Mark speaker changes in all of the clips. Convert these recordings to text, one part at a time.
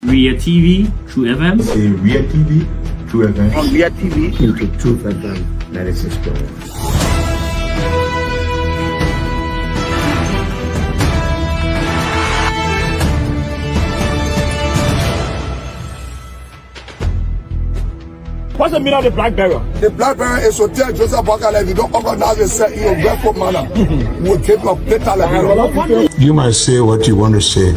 Speaker 1: Ria TV, True FM.
Speaker 2: Say Ria TV, True FM.
Speaker 3: On Ria TV,
Speaker 2: into True FM 96.1.
Speaker 3: What's the meaning of the black barrier?
Speaker 4: The black barrier is to tell Joseph Bakala, if you don't organize yourself in a grateful manner, we'll take your better life.
Speaker 5: You might say what you want to say,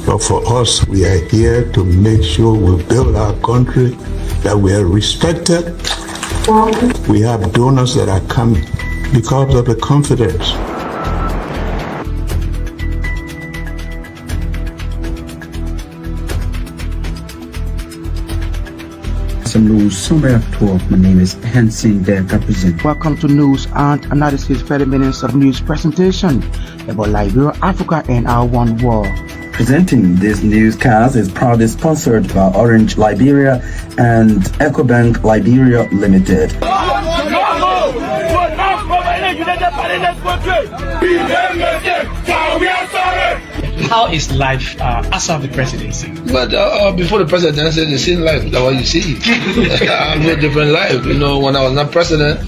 Speaker 5: but for us, we are here to make sure we build our country, that we are respected. We have donors that are coming because of the confidence.
Speaker 6: Some news somewhere at 12. My name is Hansen there represent.
Speaker 7: Welcome to News and Analysis 30 minutes of news presentation about Liberia, Africa and our one world.
Speaker 6: Presenting this newscast is proudly sponsored by Orange Liberia and EcoBank Liberia Limited.
Speaker 8: How is life after the presidency?
Speaker 9: But before the presidency, the same life, that's what you see. I live a different life. You know, when I was not president,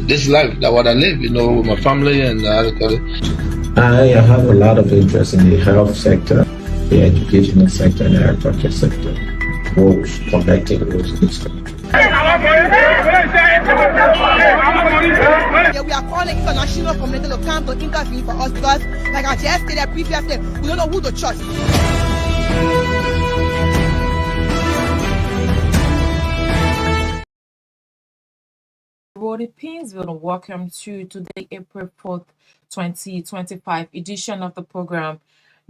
Speaker 9: this life, that's what I live, you know, with my family and
Speaker 10: I have a lot of interest in the health sector, the educational sector, and the agriculture sector. Roads, connecting roads.
Speaker 11: Yeah, we are calling international community to come to intervene for us because, like I just stated previously, we don't know who to trust.
Speaker 12: Roddy Painesville, welcome to today, April 4th, 2025 edition of the program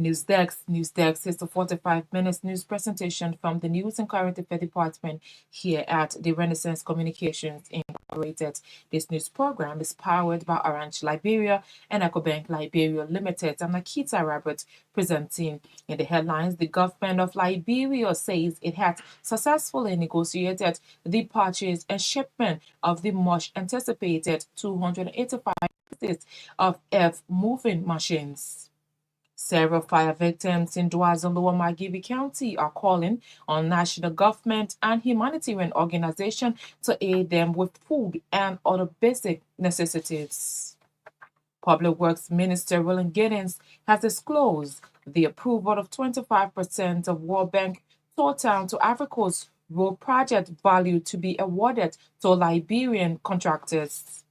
Speaker 12: News Desk. News Desk is a 45 minutes news presentation from the News and Current Affairs Department here at the Renaissance Communications Incorporated. This news program is powered by Orange Liberia and EcoBank Liberia Limited. I'm Naketa Roberts presenting. In the headlines, the government of Liberia says it has successfully negotiated the purchase and shipment of the much anticipated 285 pieces of earth-moving machines. Several fire victims in Dwaza Lower Margibi County are calling on national government and humanitarian organizations to aid them with food and other basic necessities. Public Works Minister Roland Giddens has disclosed the approval of 25% of World Bank Town to Africa's road project value to be awarded to Liberian contractors.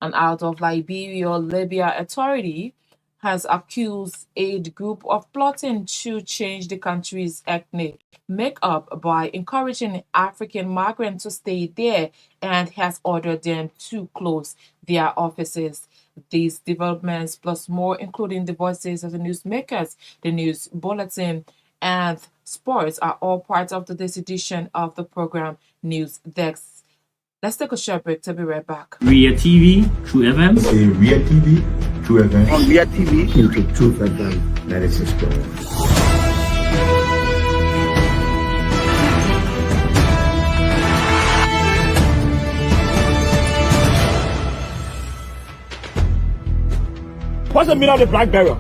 Speaker 12: An out of Liberia, Libya authority has accused a group of plotting to change the country's ethnic makeup by encouraging African migrants to stay there and has ordered them to close their offices. These developments, plus more, including the voices of the newsmakers, the news bulletin, and sports, are all part of this edition of the program News Desk. Let's take a short break to be right back.
Speaker 1: Ria TV, True FM.
Speaker 2: Say Ria TV, True FM.
Speaker 3: On Ria TV,
Speaker 2: into True FM 96.1.
Speaker 3: what's the meaning of the black barrier?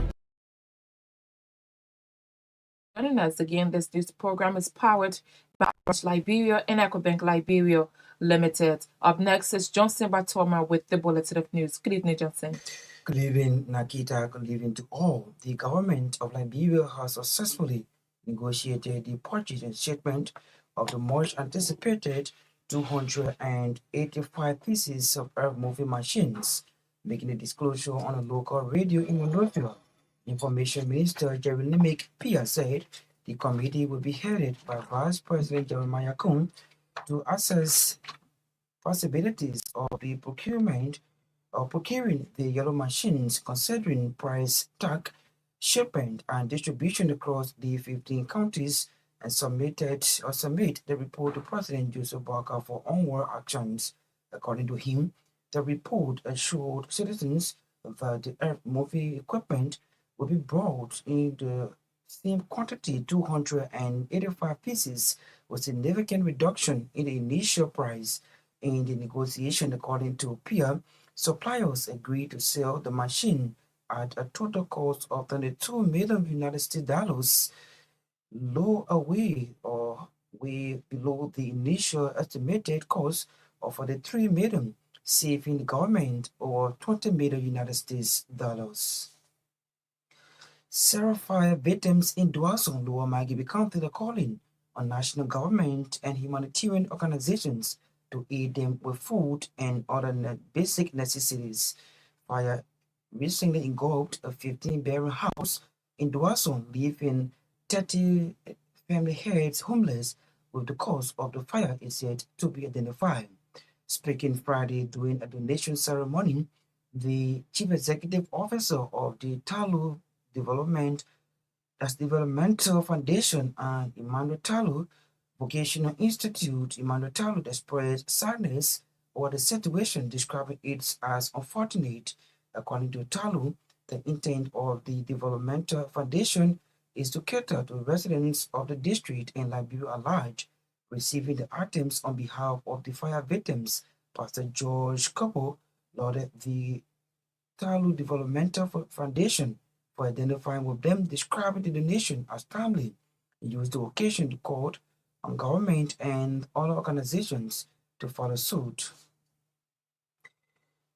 Speaker 12: Joining us again, this news program is powered by Orange Liberia and EcoBank Liberia Limited. Up next is Johnson Gbarntolmah with the Bulletin of News. Good evening, Johnson.
Speaker 7: Good evening, Naketa. Good evening to all. The government of Liberia has successfully negotiated the purchase and shipment of the much anticipated 285 pieces of earth-moving machines, making a disclosure on a local radio in Monrovia. Information Minister Jerry Nimick Pia said the committee will be headed by Vice President Jeremiah Kuhn to assess possibilities of the procurement or procuring the yellow machines, considering price tag, shipment, and distribution across the 15 counties, and submit the report to President Joseph Barker for onward actions. According to him, the report assured citizens that the earth-moving equipment will be brought in the same quantity, 285 pieces, with significant reduction in the initial price. In the negotiation, according to Pia, suppliers agreed to sell the machine at a total cost of $22 million low away or way below the initial estimated cost of $43 million, saving the government over $20 million United States dollars. Several fire victims in Duason, Lower Maggie County are calling on national government and humanitarian organizations to aid them with food and other basic necessities. Fire recently engulfed a 15-bedroom house in Duason, leaving 30 family heads homeless, with the cause of the fire is yet to be identified. Speaking Friday during a donation ceremony, the chief executive officer of the Talu Developmental Foundation and Emmanuel Talu Vocational Institute, Emmanuel Talu expressed sadness over the situation, describing it as unfortunate. According to Talu, the intent of the Developmental Foundation is to cater to residents of the district and Liberia at large, receiving the items on behalf of the fire victims. Pastor George Kopo lauded the Talu Developmental Foundation for identifying with them, describing the donation as timely. He used the occasion to call on government and other organizations to follow suit.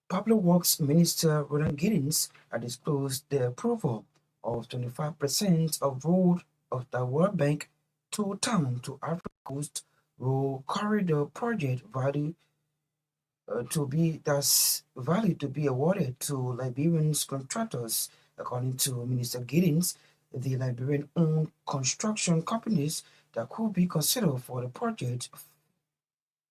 Speaker 7: Public Works Minister Roland Giddens had disclosed the approval of 25% of road of the World Bank Toll Town to Africa Coast Road Corridor project value to be awarded to Liberian contractors. According to Minister Giddens, the Liberian-owned construction companies that could be considered for the project,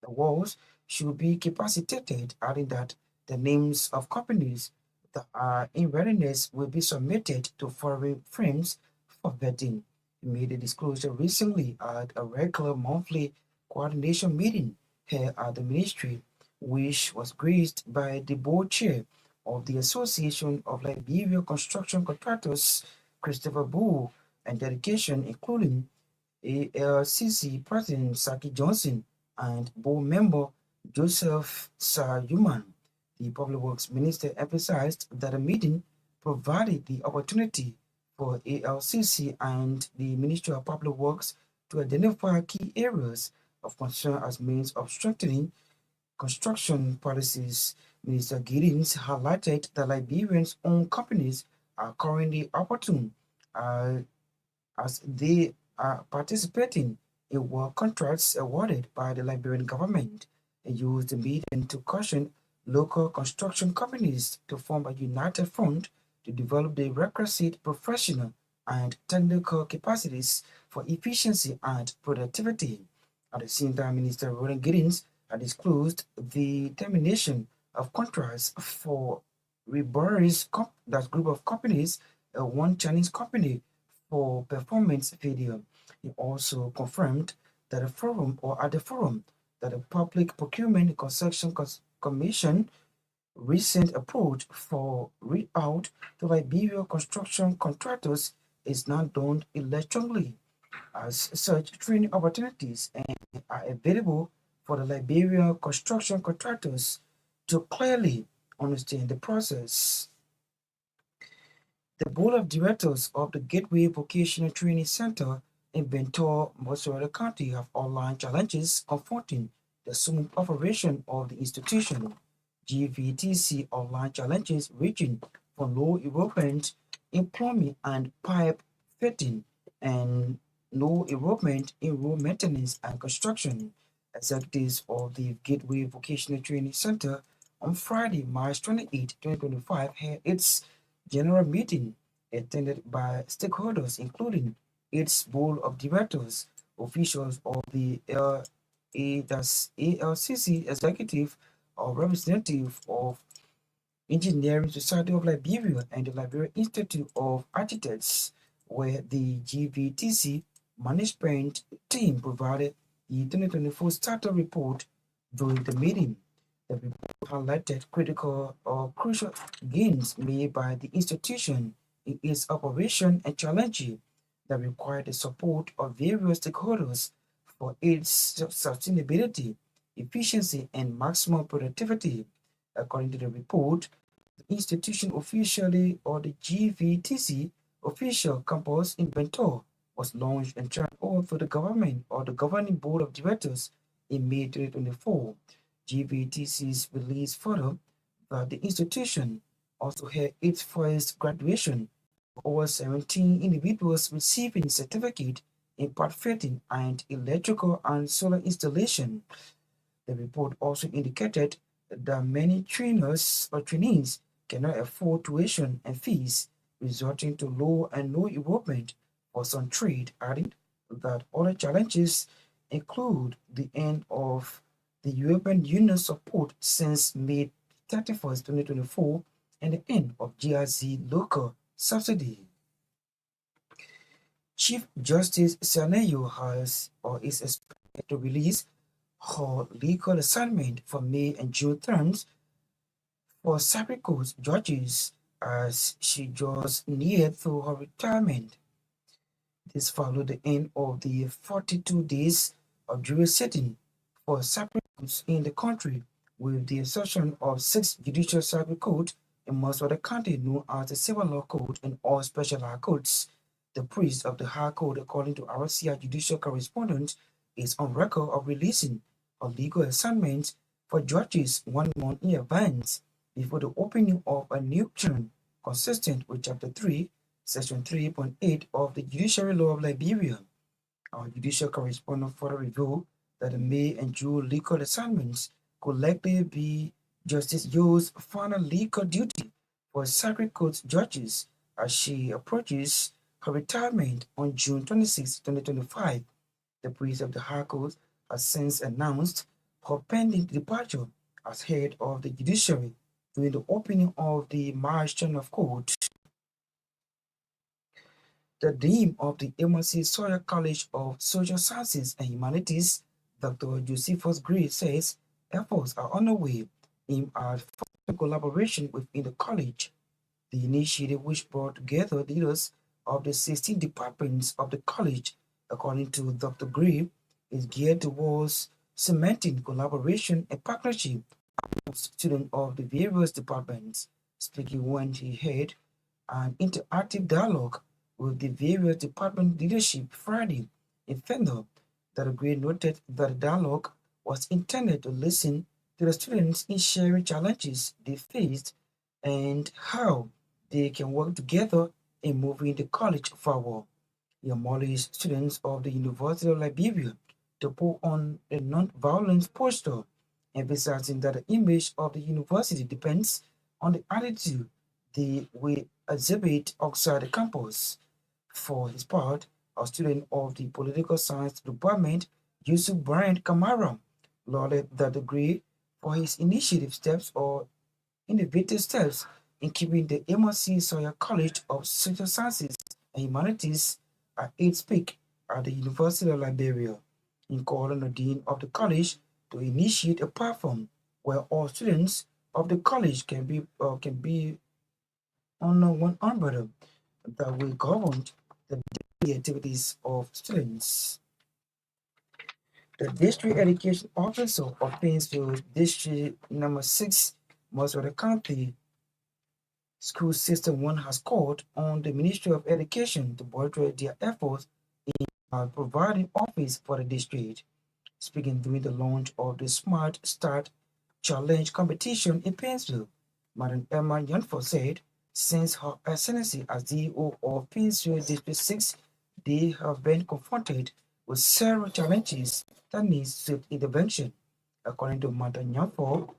Speaker 7: the walls should be capacitated, adding that the names of companies that are in readiness will be submitted to foreign firms for vetting. He made a disclosure recently at a regular monthly coordination meeting here at the ministry, which was graced by the board chair of the Association of Liberia Construction Contractors, Christopher Bull, and dedication including ALCC President Saki Johnson and board member Joseph Sayuman. The Public Works Minister emphasized that the meeting provided the opportunity for ALCC and the Ministry of Public Works to identify key areas of concern as means of strengthening construction policies. Minister Giddens highlighted that Liberians' own companies are currently opportune as they are participating in work contracts awarded by the Liberian government, and used the meeting to caution local construction companies to form a united front to develop the requisite professional and technical capacities for efficiency and productivity. At the same time, Minister Roland Giddens had disclosed the termination of contracts for Reburris, that group of companies, one Chinese company, for performance video. He also confirmed that at the forum that the Public Procurement and Construction Commission recent approach for reach-out to Liberia construction contractors is now done electronically. As such, training opportunities are available for the Liberia construction contractors to clearly understand the process. The board of directors of the Gateway Vocational Training Center in Bentall, Montserrat County have outlined challenges confronting the smooth operation of the institution. GVTC outlined challenges ranging from low enrollment in plumbing and pipe fitting and low enrollment in road maintenance and construction. Executives of the Gateway Vocational Training Center on Friday, March 28, 2025, had its general meeting attended by stakeholders, including its board of directors, officials of the ALCC executive or representative of Engineering Society of Liberia and the Liberia Institute of Architects, where the GVTC management team provided the 2024 starter report during the meeting. The report highlighted crucial gains made by the institution in its operation and challenges that require the support of various stakeholders for its sustainability, efficiency, and maximum productivity. According to the report, the institution officially, or the GVTC official campus in Bentall, was launched and turned over to the government or the governing board of directors in May 2024. GBTC's released further that the institution also had its first graduation of over 17 individuals receiving certificate in pipe fitting and electrical and solar installation. The report also indicated that many trainers or trainees cannot afford tuition and fees, resulting to low and no enrollment for some trade, adding that other challenges include the end of the European Union support since May 31st, 2024, and the end of GRZ local subsidy. Chief Justice Saneyo has or is expected to release her legal assignment for May and June terms for Supreme Court judges as she draws near to her retirement. This followed the end of the 42 days of jury sitting for Supreme Courts in the country, with the exception of 6 judicial Supreme Court in most of the country known as the Civil Law Court and all special law courts. The priest of the High Court, according to RCI judicial correspondent, is on record of releasing a legal assignment for judges 1 month in advance before the opening of a new term, consistent with Chapter 3, Section 3.8 of the Judiciary Law of Liberia. Our judicial correspondent further revealed that the May and June legal assignments could likely be Justice Yo's final legal duty for Circuit Court judges as she approaches her retirement on June 26, 2025. The priest of the High Court has since announced her pending departure as head of the judiciary during the opening of the March term of court. The Dean of the MRC Sawyer College of Social Sciences and Humanities, Dr. Josephus Gray, says efforts are underway in a collaboration within the college. The initiative, which brought together leaders of the 16 departments of the college, according to Dr. Gray, is geared towards cementing collaboration and partnership among students of the various departments. Speaking when he had an interactive dialogue with the various department leadership Friday in Fender, Dr. Gray noted that the dialogue was intended to listen to the students in sharing challenges they faced and how they can work together in moving the college forward. He admonished students of the University of Liberia to put on a non-violence posture, emphasizing that the image of the university depends on the attitude they will exhibit outside the campus. For his part, a student of the political science department, Yusuf Bryant Kamara, lauded the degree for his initiative steps or innovative steps in keeping the MRC Sawyer College of Social Sciences and Humanities at its peak at the University of Liberia, in calling the dean of the college to initiate a platform where all students of the college can be under one umbrella that will govern the daily activities of students. The district education officer of Painesville District Number 6, Moswell County School System 1 has called on the Ministry of Education to bolster their efforts in providing office for the district. Speaking during the launch of the Smart Start Challenge competition in Painesville, Madam Emma Yanford said, since her ascendancy as DO of Painesville District 6, they have been confronted with several challenges that need swift intervention. According to Madam Yanford,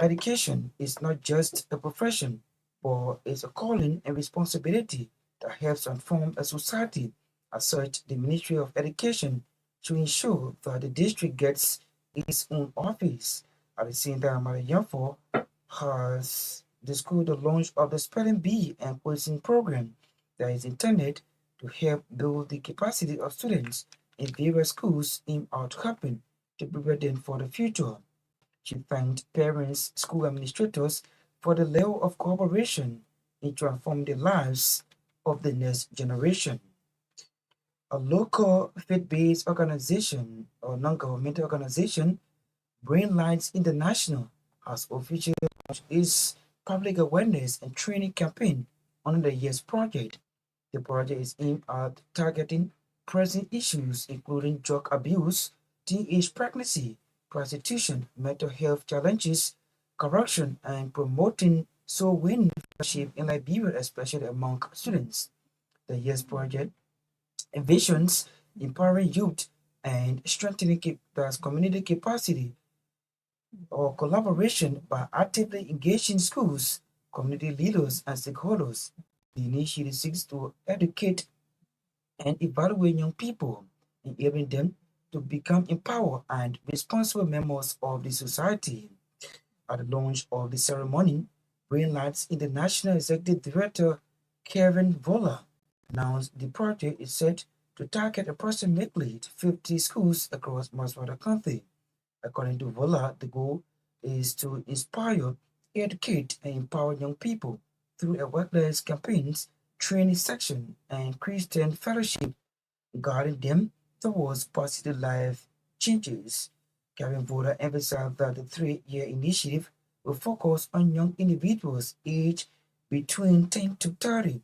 Speaker 7: education is not just a profession, but it's a calling and responsibility that helps transform a society. As such, the Ministry of Education should ensure that the district gets its own office. At the same time, Madam Yanford has discussed the launch of the Spelling Bee and Quizzing program that is intended to help build the capacity of students in various schools in our helping to prepare them for the future. She thanked parents, school administrators for the level of cooperation in transforming the lives of the next generation. A local faith-based organization or non-governmental organization, Brain Lights International, has officially launched its public awareness and training campaign under the YES project. The project is aimed at targeting pressing issues including drug abuse, teenage pregnancy, prostitution, mental health challenges, corruption, and promoting soul-winning leadership in Liberia, especially among students. The YES project envisions empowering youth and strengthening community capacity or collaboration by actively engaging schools, community leaders, and stakeholders. The initiative seeks to educate and evaluate young people, enabling them to become empowered and responsible members of the society. At the launch of the ceremony, Greenlight's International Executive Director Kevin Voller announced the project is set to target approximately 50 schools across most of the country. According to Voller, the goal is to inspire, educate, and empower young people through awareness campaigns, training section, and Christian fellowship, guiding them towards positive life changes. Kevin Voller emphasized that the 3-year initiative will focus on young individuals aged between 10 to 30,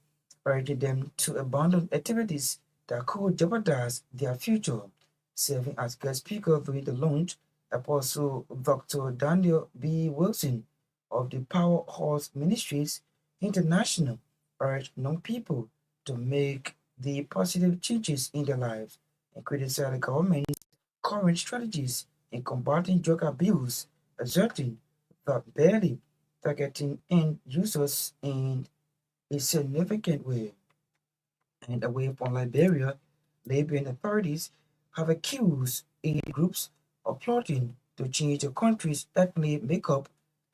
Speaker 7: urging them to abandon activities that could jeopardize their future. Serving as guest speaker during the launch, Apostle Dr. Daniel B. Wilson of the Powerhouse Ministries International urged young people to make the positive changes in their lives and criticize the government's current strategies in combating drug abuse, asserting that barely targeting end users in a significant way. And away from Liberia, Liberian authorities have accused aid groups of plotting to change the country's ethnic makeup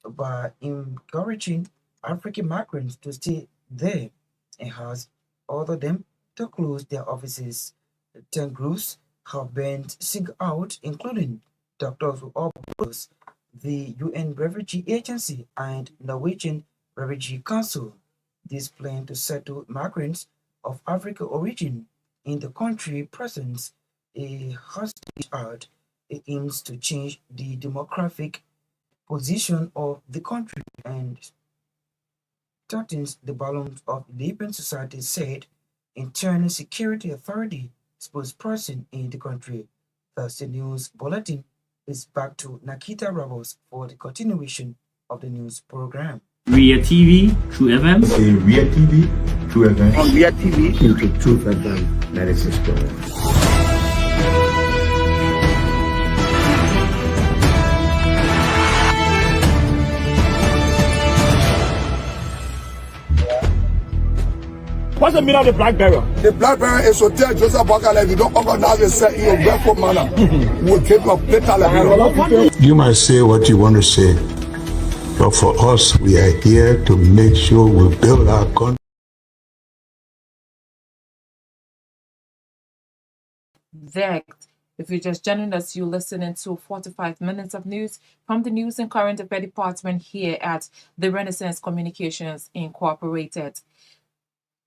Speaker 7: by encouraging African migrants to stay there and has ordered them to close their offices. 10 groups have been singled out, including Doctors Without Borders, the UN Refugee Agency, and Norwegian Refugee Council. This plan to settle migrants of African origin in the country presents a hostage art. It aims to change the demographic position of the country and threatens the balance of Libyan society, said Internal Security Authority spokesperson in the country. Thus, the news bulletin is back to Naketa Roberts for the continuation of the news program.
Speaker 1: Ria TV, True FMs.
Speaker 2: Ria TV, True FMs.
Speaker 3: On Ria TV.
Speaker 2: True FM 96.1.
Speaker 3: What's the meaning of the black barrel?
Speaker 4: The black barrel is to tell Joseph Bakala, if you don't organize yourself in your grateful manner, we'll keep your later Liberia.
Speaker 5: You might say what you want to say, but for us, we are here to make sure we build our country.
Speaker 12: If you're just joining us, you're listening to 45 minutes of news from the News and Current Affairs Department here at the Renaissance Communications Incorporated.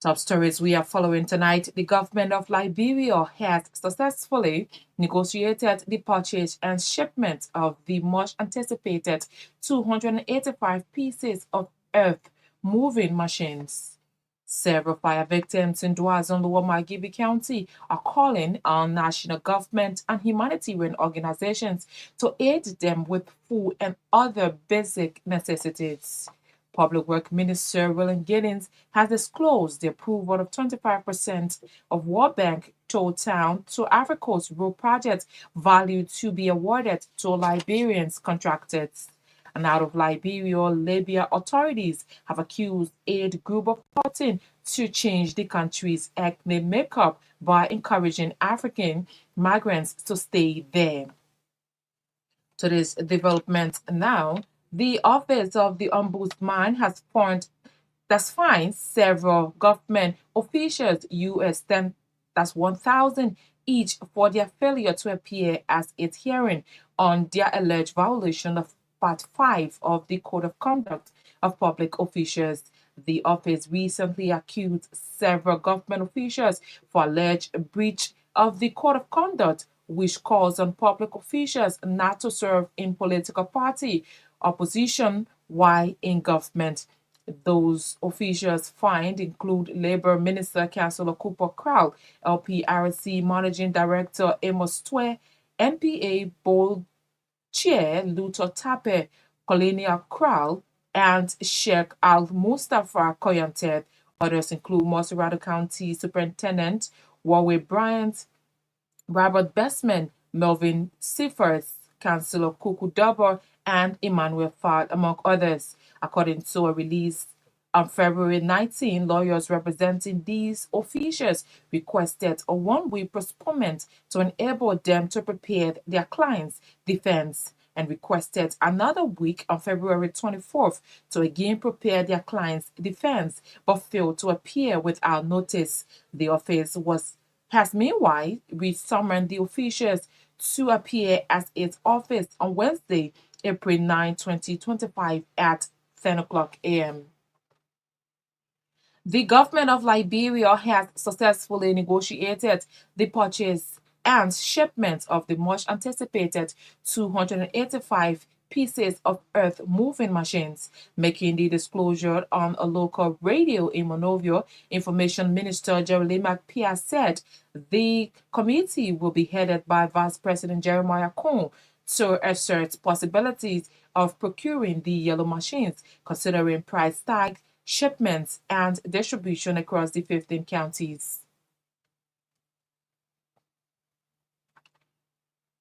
Speaker 12: Top stories we are following tonight. The government of Liberia has successfully negotiated the purchase and shipment of the much anticipated 285 pieces of earth-moving machines. Several fire victims in Dwaz and Lower Margibi County are calling on national government and humanitarian organizations to aid them with food and other basic necessities. Public Works Minister William Giddens has disclosed the approval of 25% of World Bank Toll Town to Africa Coast Road project valued to be awarded to Liberians contractors. And out of Liberia, Libya authorities have accused aid group of plotting to change the country's ethnic makeup by encouraging African migrants to stay there. To this development now, the Office of the Ombudsman has fined several government officials $1,000 each for their failure to appear at its hearing on their alleged violation of Part 5 of the Code of Conduct of Public Officials. The office recently accused several government officials for alleged breach of the Code of Conduct, which calls on public officials not to serve in political party opposition while in government. Those officials fined include Labour Minister Councillor Cooper Crowell, LPRC Managing Director Amos Twe, NPA Board Chair Luther Tape, Colenia Crowell, and Sheikh Al Mustafa Koyanted. Others include Moserado County Superintendent Warwick Bryant, Robert Bestman, Melvin Seifert, Councillor Kuku Dubber, and Emmanuel Fad, among others. According to a release on February 19, lawyers representing these officials requested a one-week postponement to enable them to prepare their clients' defense, and requested another week on February 24th to again prepare their client's defense, but failed to appear without notice. The office has meanwhile resummoned the officials to appear at its office on Wednesday, April 9, 2025 at 10 o'clock a.m. The government of Liberia has successfully negotiated the purchase and shipment of the much anticipated 285 pieces of earth-moving machines. Making the disclosure on a local radio in Monrovia, Information Minister Jerry McPeer said the committee will be headed by Vice President Jeremiah Cohn to assert possibilities of procuring the yellow machines, considering price tags, shipments, and distribution across the 15 counties.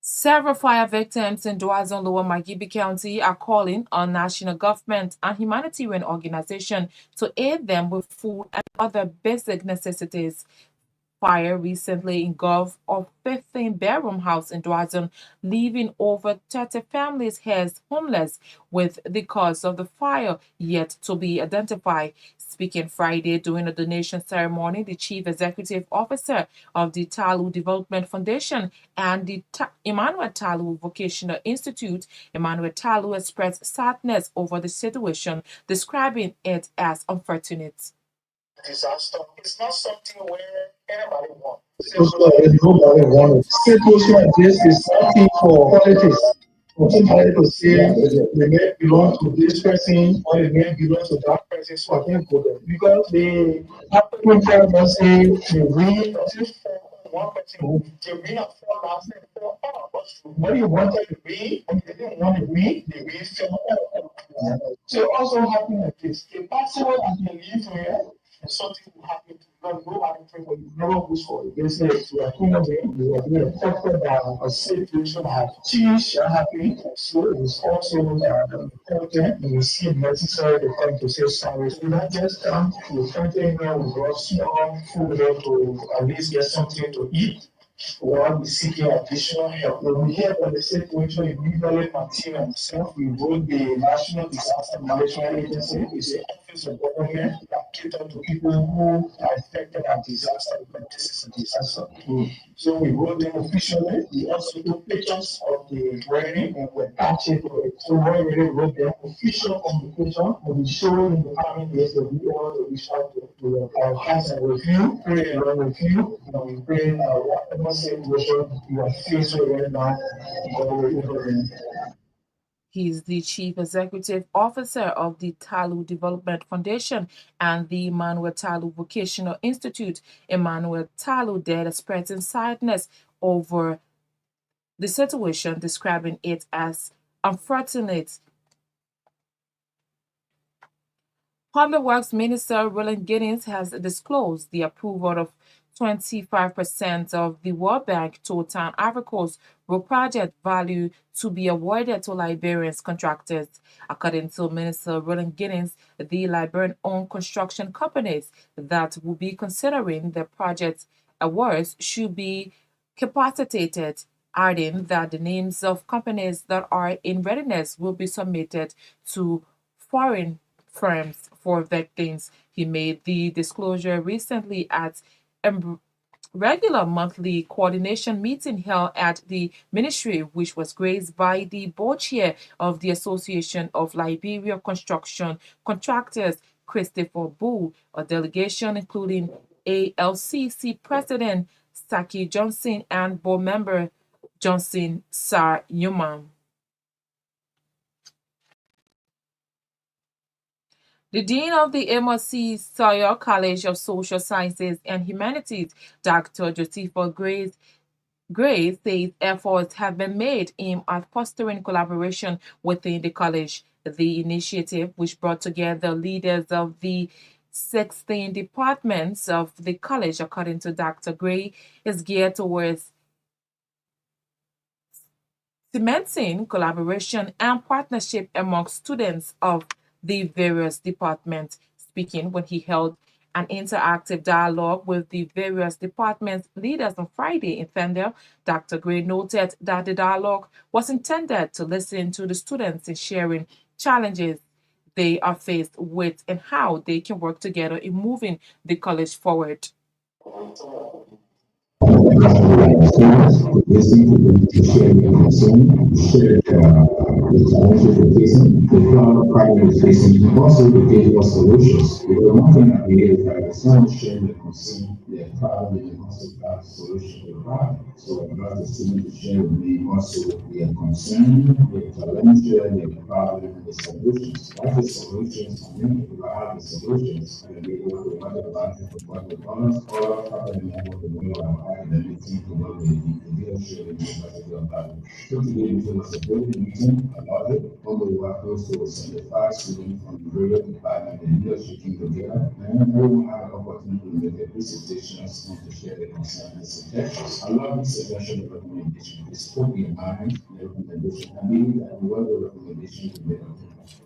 Speaker 12: Several fire victims in Douazon Lower Magibi County are calling on national government and humanitarian organizations to aid them with food and other basic necessities. Fire recently engulfed a 15-bedroom house in Douazon, leaving over 30 families as homeless, with the cause of the fire yet to be identified. Speaking Friday during a donation ceremony, the Chief Executive Officer of the Talu Development Foundation and the Emmanuel Talu Vocational Institute, Emmanuel Talu, expressed sadness over the situation, describing it as unfortunate.
Speaker 13: Disaster is not something where anybody wants.
Speaker 14: Nobody wants. Situation like this is nothing for politics. For somebody to say they may belong to this person or they may belong to that person, so I can't go there. Because the African tribe must say they win one person, they win at 4 last and 4 hours. When you wanted to win and they didn't want to win, they win 7 hours. So also happen like this. A person that can live here and something will happen to them. Nobody pray for you. Never goes for you. They say you are human being. You are being affected by a situation that change happening. So it is also important. You see it necessary to come to say sorry. So not just come to something where we brought small food to at least get something to eat. While we seeking additional help. When we hear about the situation, immediately Martin and myself, we wrote the National Disaster Management Agency, it's the office of government that cater to people who are affected by disaster, because this is a disaster. So we wrote them officially. We also took pictures of the wedding and we attached it to it. So we already wrote them official communication and we showed in the coming days that we all to reach out to our hands and review, pray along with you, and we pray whatever situation you are faced with right now, God will intervene.
Speaker 12: He is the Chief Executive Officer of the Talu Development Foundation and the Emmanuel Talu Vocational Institute. Emmanuel Talu there expressing sadness over the situation, describing it as unfortunate. Public Works Minister Roland Giddens has disclosed the approval of 25% of the World Bank Total Ivory Coast road project value to be awarded to Liberian contractors. According to Minister Roland Giddens, the Liberian-owned construction companies that will be considering the project awards should be capacitated, adding that the names of companies that are in readiness will be submitted to foreign firms for vetting. He made the disclosure recently at a regular monthly coordination meeting held at the ministry, which was graced by the board chair of the Association of Liberia Construction Contractors, Christopher Bull, a delegation including ALCC President Saki Johnson and board member Johnson Sar Yuman. The Dean of the Amos C. Sawyer College of Social Sciences and Humanities, Dr. Josepha Gray, says efforts have been made aimed at fostering collaboration within the college. The initiative, which brought together leaders of the 16 departments of the college, according to Dr. Gray, is geared towards cementing collaboration and partnership among students of the various departments. Speaking when he held an interactive dialogue with the various departments leaders on Friday in Fendel, Dr. Gray noted that the dialogue was intended to listen to the students in sharing challenges they are faced with and how they can work together in moving the college forward.
Speaker 10: Also the digital solutions. Because one thing that we did is that some sharing the concern, their problem, and also have solution to the problem. So about the student to share with me also their concern, their challenge, their problem, and the solutions. That's the solutions, and then people have the solutions, and we go to what about what the problems, all problem, and what the world of academic team to work with the leadership in the university of Ireland. So today it was a great meeting, I love it. Although we were close to 75 students from the various departments and leadership came together, and everyone had an opportunity to make their presentations and to share their concerns and suggestions. I love this suggestion of recommendation. It's spoke your mind, the recommendation. I believe that we want the recommendation to make a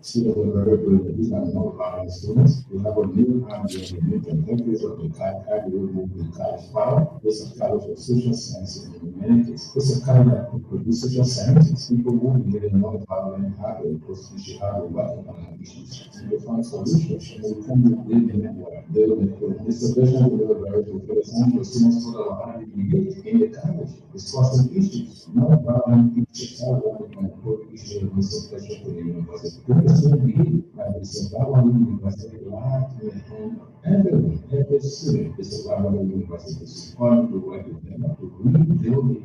Speaker 10: students are very good. These are not allowing students. We have a new idea in the new contemporaries of the CAD will move the college power. It's a college of social sciences and humanities. It's a college that produce social scientists. People who will get another power and have a position, have a working on issues. And they find solutions. And we come to build the network. This suggestion will be very good. For example, students who are engaged in the college discussing issues, not violent issues, how we can put issues of misoppression to the university. Because we believe that it's a violent university life in the hand of everyone, every student is a violent university. It's important to work with them to rebuild the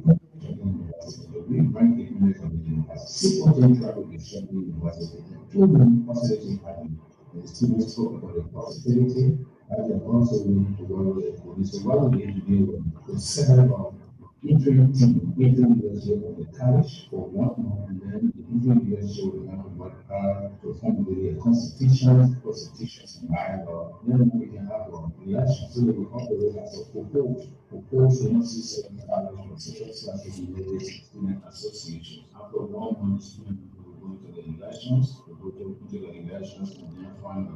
Speaker 10: university, to re-rank the image of the university. People don't try to destroy the university. Children positively happy. The students talk about the positivity. I can also need to work with the police. So what we need to do is set up interim team, interim leadership of the college for 1 month, and then the interim leadership will have to work hard to formulate a constitutions and bylaw. Then we can have an election so that we operate as a proposed NC7 college for social science related student association. After 1 month, students will go to the elections, and then find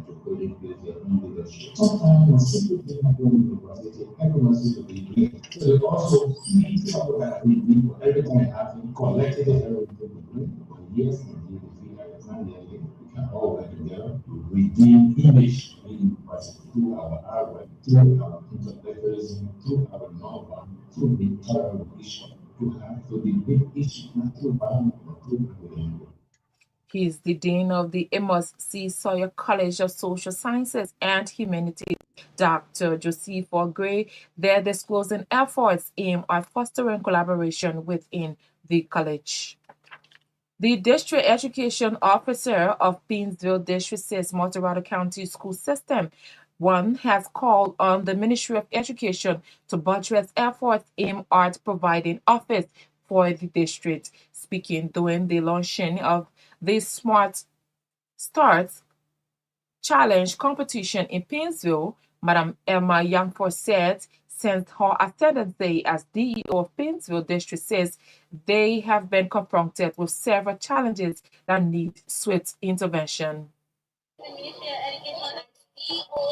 Speaker 10: to put in place their own leadership. Sometimes when simple things happen in the university, everyone seems to be doing. So they also need trouble that we need for every time it happens, collectively everyone will be doing. But yes, indeed, we feel like it's not there, we can all work together to redeem image in the university through our artwork, through our intellectualism, through our knowledge, through the terrible issue, to the big issue, not through violence, but through the
Speaker 12: He is the Dean of the Amos C. Sawyer College of Social Sciences and Humanities, Dr. Josepha Gray. Their disclosing efforts aim at fostering collaboration within the college. The District Education Officer of Painesville District 6 Motorado County School System has called on the Ministry of Education to buttress efforts aimed at providing office for the district. Speaking during the launching of the Smart Starts Challenge competition in Painesville, Madam Emma Youngford said since her attendance day as DEO of Painesville District 6, they have been confronted with several challenges that need swift intervention.
Speaker 15: The Ministry of Education as CEO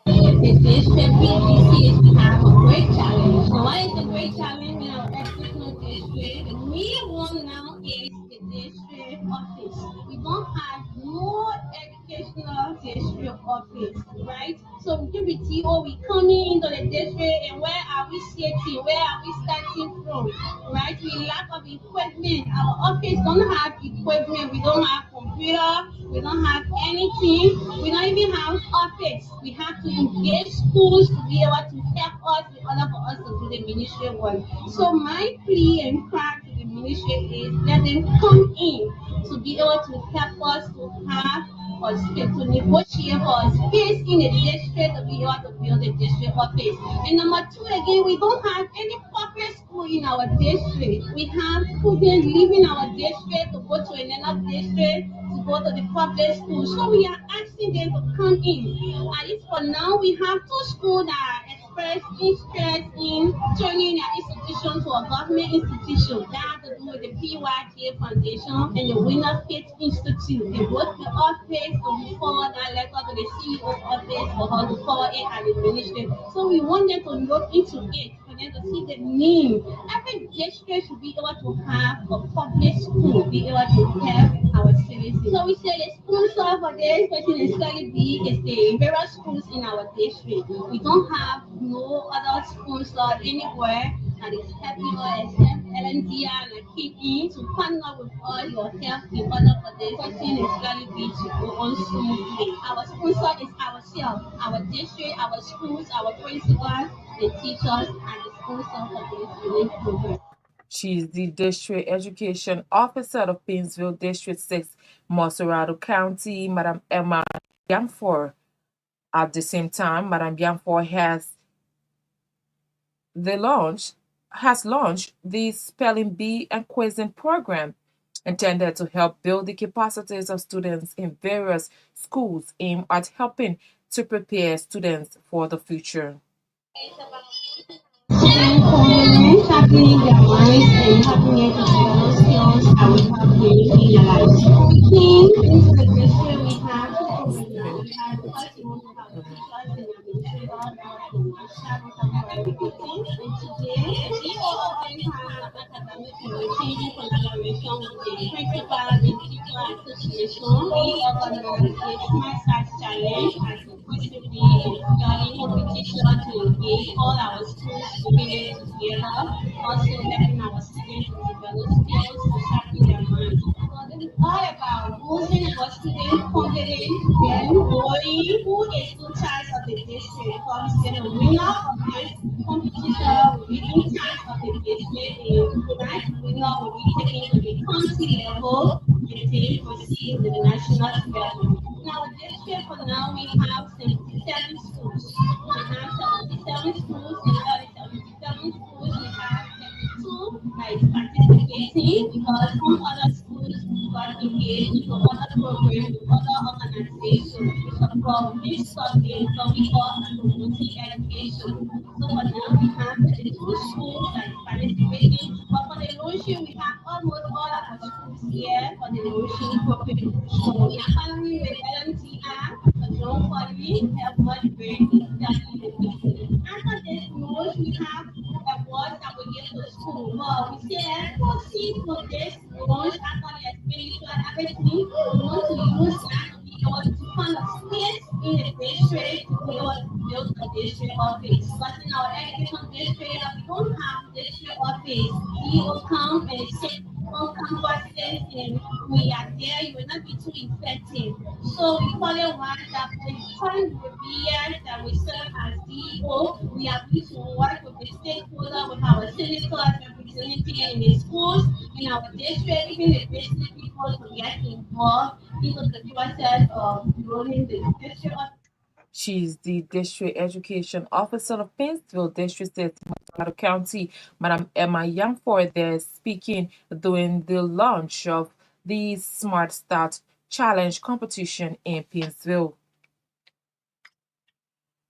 Speaker 15: of the district, we have a great challenge. So why is a great challenge in our educational district? We want now is the district office. We don't have no educational district office, right? So we be TO, we coming into the district, and where are we sitting? Where are we starting from? Right? We lack of equipment. Our office don't have equipment. We don't have computer. We don't have anything. We don't even have office. We have to engage schools to be able to help us in order for us to do the ministry work. So my plea and cry to the ministry is let them come in to be able to help us to have for space, to negotiate for space in the district to be able to build a district office. And number two, again, we don't have any public school in our district. We have students leaving our district to go to another district to go to the public school. So we are asking them to come in. At least for now, we have two schools that express interest in turning their institution to a government institution. That has to do with the PYK Foundation and the Winner Faith Institute. They both the office to forward that letter to the CEO's office for her to forward it at the ministry. So we want them to look into it, for them to see the name. Every district should be able to have a public school, be able to help our citizens. So we say the sponsor for this person is slightly big is the various schools in our district. We don't have no other sponsor anywhere that is helping us except LNDR and KE to partner with all your help in order for this person is slightly big to go on smoothly. Our sponsor is ourselves, our district, our schools, our principals, the teachers, and the sponsor for this unique program.
Speaker 12: She is the District Education Officer of Painesville District 6, Moserado County, Madam Emma Yamfor. At the same time, Madam Yamfor has launched the Spelling Bee and Quizzing program intended to help build the capacities of students in various schools aimed at helping to prepare students for the future.
Speaker 15: Sharpening their minds and helping them to develop skills that will help them in their lives. Into the district, we have first we want to have teachers and administrators that will shadow everything. And today, we all have academic and changing collaboration with the principal and teacher association. We organize a Smart Science Challenge as a possibly studying competition to engage all our schools together, also helping our students to develop skills to sharpen their minds. So this is all about boosting our students' confidence and knowing who is in charge of the district. Because the winner of this competition will be in charge of the district, and that winner will be taken to the county level and then proceed to the national level. In our district for now, we have 77 schools. We have 77 schools, and out of 77 schools, we have 32 that is participating because some other schools got engaged into other programs with other organizations to support this subject, so we call community education. So for now, we have 32 schools that is participating, but for the launching, we have almost all of our schools here for the launching program. So we are partnering with LMTR, the John Quality, help us bring the business. After this launch, we have awards that we give to school. Well, we say, proceed for this launch after the expenditure everything. We want to use that to be able to fund a space in the district to be able to build a district office. But in our education district, we don't have district office. We will come and sit on campuses and we are there, you will not be too effective. So we call it one that the current years that we serve as CEO, we are going to work with the stakeholder, with our senators, representing in the schools, in our district, even the business people to get involved into the process of running the district.
Speaker 12: She is the District Education Officer of Painesville District 6, Moserado County, Madam Emma Yamfor, there speaking during the launch of the Smart Start Challenge competition in Painesville.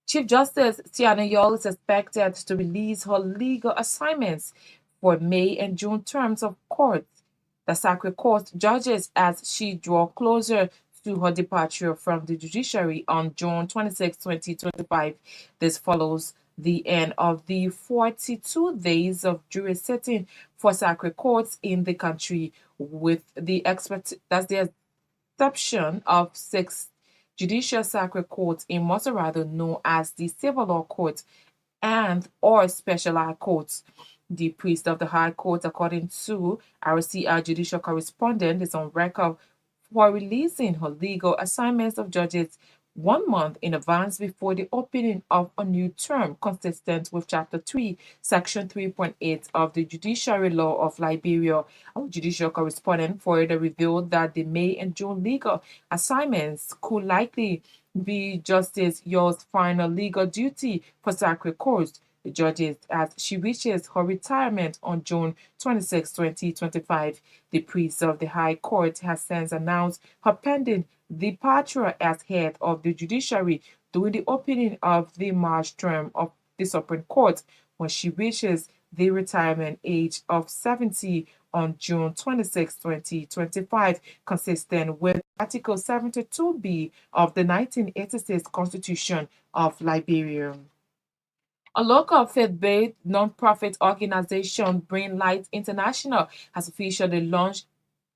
Speaker 12: Chief Justice Tiana Yall is expected to release her legal assignments for May and June terms of court, the Sacred Court judges, as she draws closer to her departure from the judiciary on June 26, 2025. This follows the end of the 42 days of jury sitting for sacred courts in the country, with the exception of 6 judicial sacred courts in Moserado known as the Civil Law Court and or Special High Courts. The priest of the High Court, according to RCR judicial correspondent, is on record for releasing her legal assignments of judges 1 month in advance before the opening of a new term consistent with Chapter 3, Section 3.8 of the Judiciary Law of Liberia. Our judicial correspondent further revealed that the May and June legal assignments could likely be Justice Yo's final legal duty for sacred courts. The judges as she reaches her retirement on June 26, 2025. The priest of the High Court has since announced her pending departure as head of the judiciary during the opening of the March term of the Supreme Court when she reaches the retirement age of 70 on June 26, 2025, consistent with Article 72B of the 1986 Constitution of Liberia. A local faith-based non-profit organization, Brain Light International, has officially launched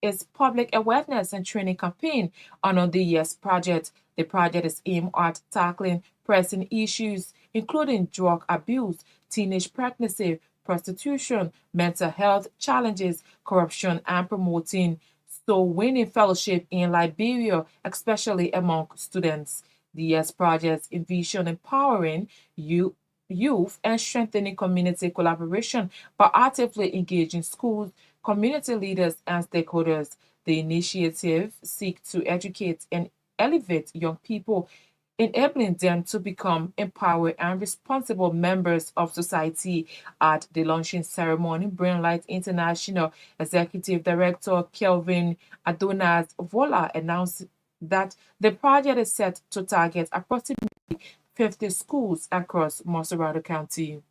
Speaker 12: its public awareness and training campaign on the YES project. The project is aimed at tackling pressing issues including drug abuse, teenage pregnancy, prostitution, mental health challenges, corruption, and promoting soul-winning fellowship in Liberia, especially among students. The YES project envisions empowering youth and strengthening community collaboration by actively engaging schools, community leaders, and stakeholders. The initiative seeks to educate and elevate young people, enabling them to become empowered and responsible members of society. At the launching ceremony, Brain Light International Executive Director Kelvin Adonas-Vola announced that the project is set to target approximately 50 schools across Montserrat County.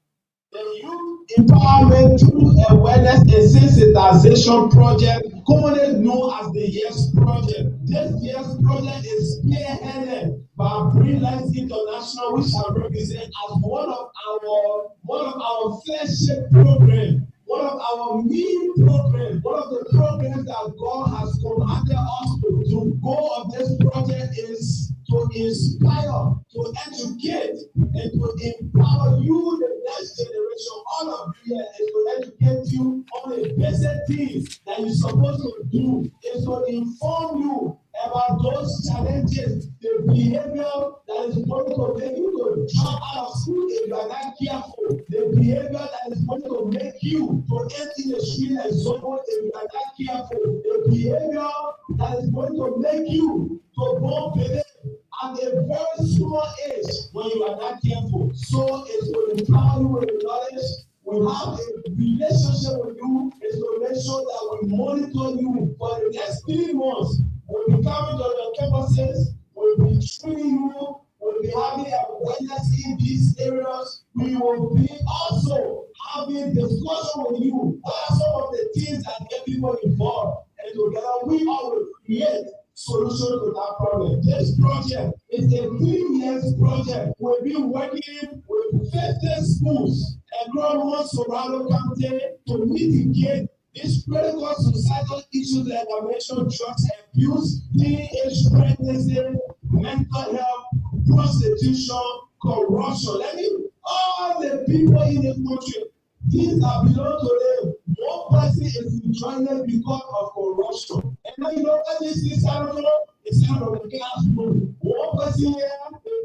Speaker 16: The Youth Empowerment Through Awareness and Sensitization Project, commonly known as the YES Project. This YES Project is spearheaded by Brain Light International, which I represent as one of our flagship programs, one of our main programs, one of the programs that God has commanded us to do. The goal of this project is to inspire, to educate, and to empower you, the next generation, all of you, and to educate you on the basic things that you're supposed to do, is to inform you about those challenges, the behavior that is going to make you to drop out of school if you are not careful, the behavior that is going to make you to empty the street and so if you are not careful, the behavior that is going to make you to go believe at a very small age when you are not careful. So it's to empower you with the knowledge. We have a relationship with you. It's to make sure that we monitor you for the next 3 months. We'll be coming to your campuses. We'll be training you. We'll be having awareness in these areas. We will be also having discussion with you. What are some of the things that get people involved? And together we all will create solution to that problem. This project is a 3 years project. We've been working with 50 schools across Montserrat County to mitigate these critical societal issues like I mentioned: drugs abuse, teenage pregnancy, mental health, prostitution, corruption. Let me all the people in the country, things that belong to them. One person is enjoying it because of corruption. And now you know what this is out of it's out of the classroom. One person here,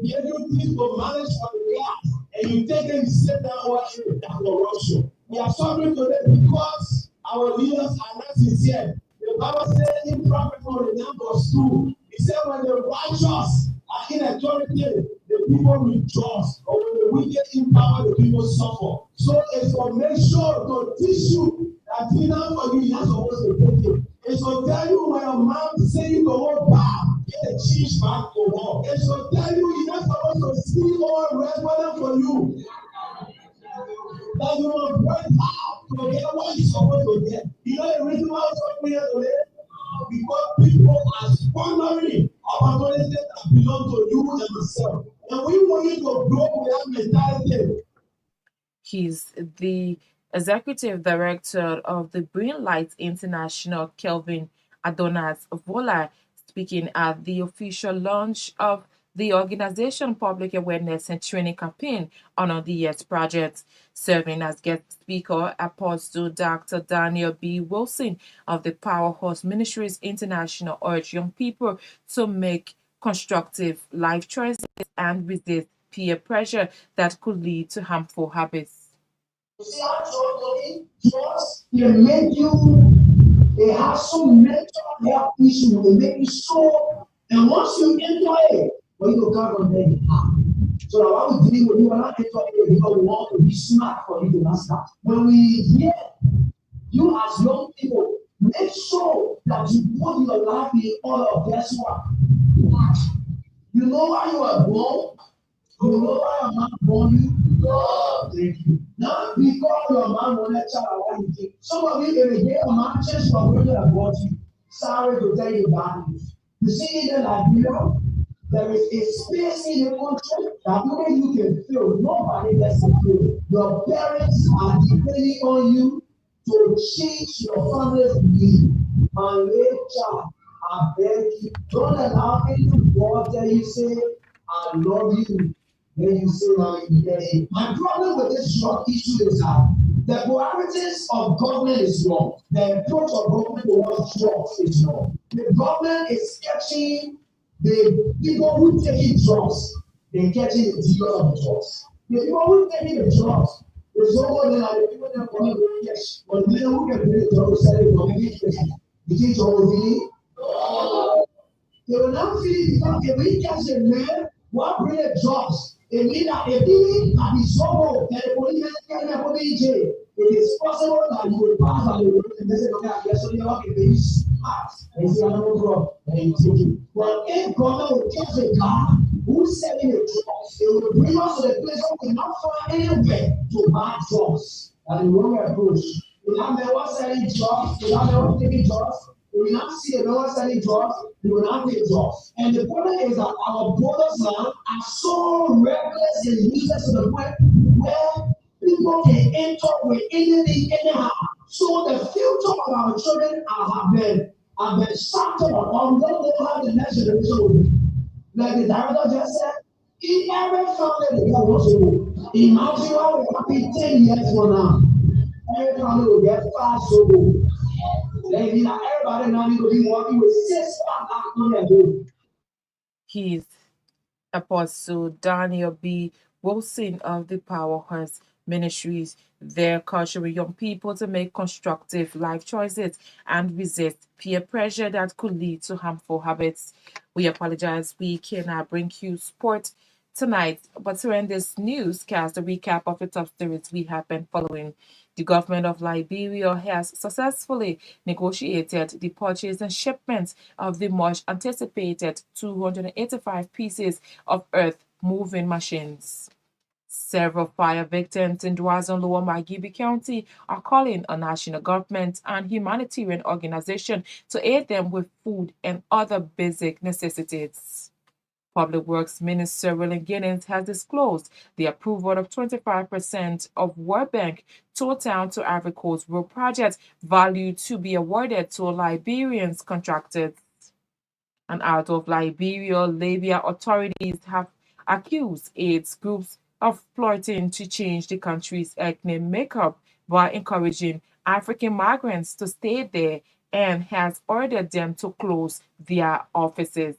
Speaker 16: they give you things to manage for the class, and you take them and sit down while in that corruption. We are suffering today because our leaders are not sincere. The Bible said in Prophet for the number 2, he said when the righteous are in authority, the people rejoice, or when the wicked in power, the people suffer. So it's to make sure to teach you that freedom for you, you're not supposed to take it. It's to tell you when your mom say you go home back, get a cheese back to home. It's to tell you you're not supposed to steal all rest for you. That you will break out to get what you're supposed to get. You know the reason why I'm here today? Because people are squandering opportunities that belong to you and myself. And we want you to grow with that mentality.
Speaker 12: He's the executive director of the Brain Light International, Kelvin Adonas-Vola, speaking at the official launch of the organization public awareness and training campaign on the YES project. Serving as guest speaker, Apostle Dr. Daniel B. Wilson of the Powerhouse Ministries International urged young people to make constructive life choices and resist peer pressure that could lead to harmful habits.
Speaker 16: See how drugs can make you, they have some mental health issues, they make you so, and once you enter it, well, you come from there, so now what we do when you are not enter it, you don't want to be smart for you to not start. When we hear you as young people, make sure that you put your life in order. Guess what? You know why you are born? You know why your mom born you? God, thank you. Not because your mom wanted to child or anything. Some of you, if you hear a man change from where they have brought you, sorry to tell you bad news. You see, in Liberia, there is a space in the country that only you can feel. Nobody else can feel. Your parents are depending on you to change your family's need. My late child, I beg you, don't allow anyone tell you, say, I love you. Then you say, my problem with this drug issue is that the priorities of government is wrong. The approach of government towards drugs is wrong. The government is catching the people who take drugs. They're catching the dealers of the drugs. The people who take the drugs, there's no more than the people that come to cash. But the people who can bring the drugs, sell it, don't get it. You think you're feeling? They will not feel it because if we catch a man, what bring the drugs? It means that a being can be so low that the police can never be in jail. It is possible that you will pass on the road and they say, okay, I guess you have a baby smart. And say, I don't know, and you take it. But if government will catch a guy who's selling the drugs, it will bring us to the place where we cannot find anywhere to buy drugs. That is the wrong approach. We have never selling drugs, we have never taking drugs. We will not see a man selling drugs, we will not take drugs. And the problem is that our borders now are so reckless and useless to the point where people can enter with anything, anyhow. So the future of our children have been shattered on. We don't know how the next generation will be. Like the director just said, in every family they get wants to go. Imagine how we're happy 10 years from now. Every family will get fast so good. Everybody now need to be working with 6 on their home.
Speaker 12: He's Apostle Daniel B. Wilson of the Powerhouse Ministries. They're encouraging young people to make constructive life choices and resist peer pressure that could lead to harmful habits. We apologize, we cannot bring you sport tonight, but to end this newscast, a recap of the top stories we have been following. The government of Liberia has successfully negotiated the purchase and shipment of the much anticipated 285 pieces of earth-moving machines. Several fire victims in Dwaza and Lower Margibi County are calling on national government and humanitarian organizations to aid them with food and other basic necessities. Public Works Minister William Giddens has disclosed the approval of 25% of World Bank Town to Ivory Coast Road project valued to be awarded to Liberians contractors. And out of Liberia, Libya authorities have accused AIDS groups of plotting to change the country's ethnic makeup by encouraging African migrants to stay there and has ordered them to close their offices.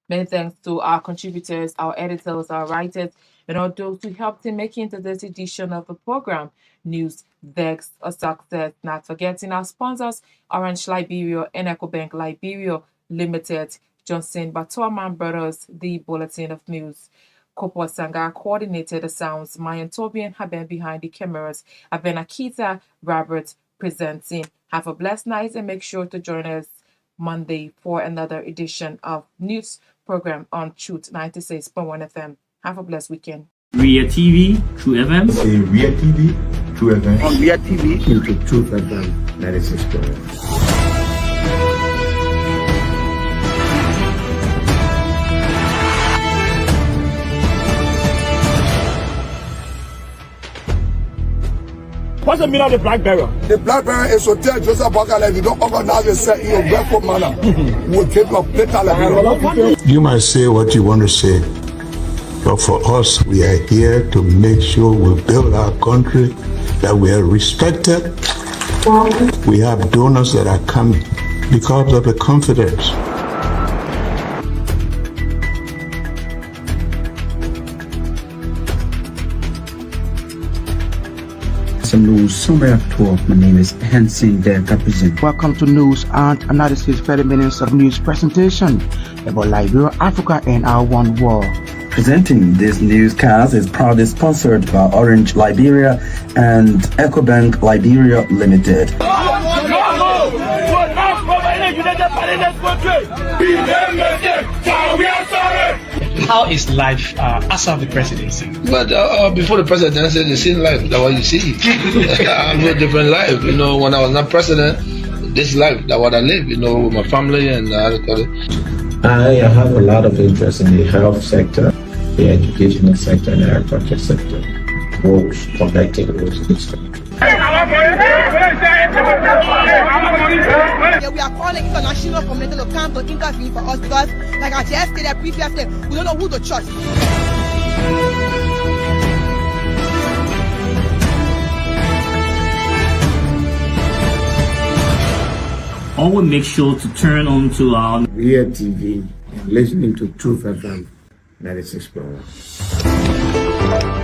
Speaker 12: Many thanks to our contributors, our editors, our writers, and all those who helped in making this edition of the program News Desk a success. Not forgetting our sponsors, Orange Liberia and EcoBank Liberia Limited, Johnson Gbarntolmah Brothers, the Bulletin of News. Kopo Sanga coordinated the sounds. Myean Torgbean have been behind the cameras. I've been Naketa Roberts presenting. Have a blessed night and make sure to join us Monday for another edition of News Program on Truth 96.1 FM. Have a blessed weekend.
Speaker 1: Ria TV, True FM.
Speaker 2: Say Ria TV, True FM.
Speaker 6: On Ria TV,
Speaker 2: into Truth FM 96.1.
Speaker 3: What's the meaning of the black barrel?
Speaker 4: The black barrel is to tell Joseph Bakala, if you don't organize yourself in a welcome manner, we'll take your better life.
Speaker 5: You might say what you want to say, but for us, we are here to make sure we build our country, that we are respected. We have donors that are coming because of the confidence
Speaker 6: Summary of 12. My name is Hansen Der Represent.
Speaker 17: Welcome to News and Analysis 30 minutes of news presentation about Liberia, Africa, and our one world.
Speaker 6: Presenting this newscast is proudly sponsored by Orange Liberia and EcoBank Liberia Limited.
Speaker 8: How is life after the presidency?
Speaker 9: But before the presidency, the same life that what you see. I live a different life. You know, when I was not president, this life that what I live. You know, with my family and
Speaker 10: I have a lot of interest in the health sector, the educational sector, and the agriculture sector. Roads, connecting roads in this country.
Speaker 11: Yeah, we are calling international community to come to intervene for us because, like I just stated previously, we don't know who to trust.
Speaker 1: Always make sure to turn on to our
Speaker 2: Myean TV and listening to Truth FM 96.1.